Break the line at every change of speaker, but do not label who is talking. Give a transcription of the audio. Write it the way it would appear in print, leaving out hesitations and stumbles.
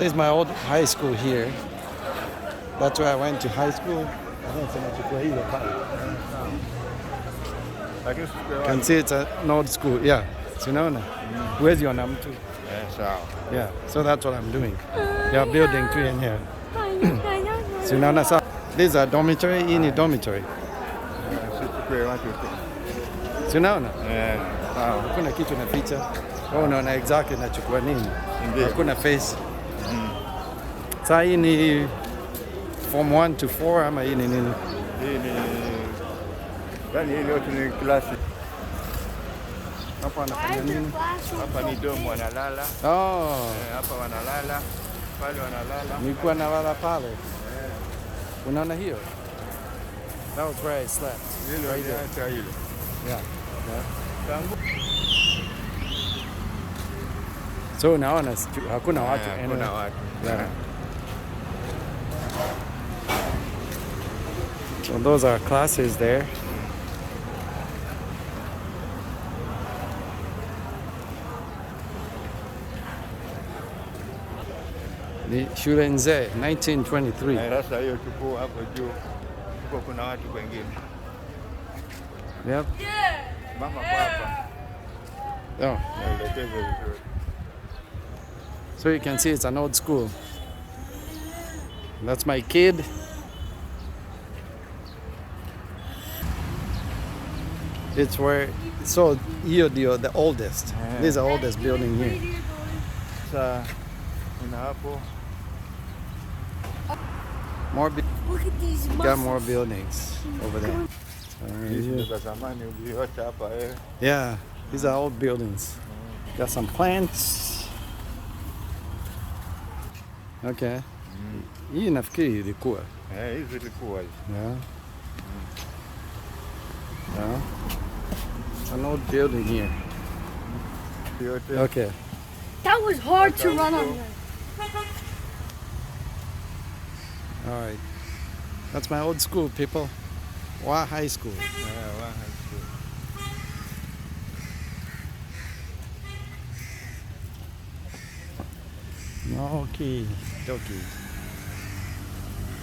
This is my old high school here. That's where I went to high school. You can see it's an old school. Yeah. Sinaona? Where's your number two? Yeah. So that's what I'm doing. Yeah, building two in here. Sinaona? So this is a dormitory. Hii ni dormitory. Sinaona? Hakuna kitu na picha. Wewe unaona exactly nachukua nini? Hakuna face. Saa hii ni form 1 to 4 ama hii ni nini?
Hii ni yani hii yote ni klasi.
Hapa wanafanya nini?
Hapa ni domo wanalala. Hapa wanalala. Pale wanalala.
Nilikuwa nalala pale. Unaona hiyo? That was where I slept.
Right there.
Yeah. So unaona hakuna watu.
Hakuna watu.
Yeah. So those are classes there. Ni shule nzee 1923.
Sasa hiyo tuko hapo juu. Huko kuna watu wengine.
Yep.
Mama kwa hapa.
Oh. So you can see it's an old school. That's my kid. It's where, so here the oldest. This is the oldest building here.
Sasa kuna hapo.
More
Look at these
got more buildings over there. Yeah, these are old buildings. Got some plants. Okay. Hii nafikiri ilikuwa.
Hizi ilikuwa.
Yeah. Yeah. It's an old building here. Okay.
That was hard to run on.
All right. That's my old school, people. Wa High School.
Yeah, Wa High School.
Okay. Dokie.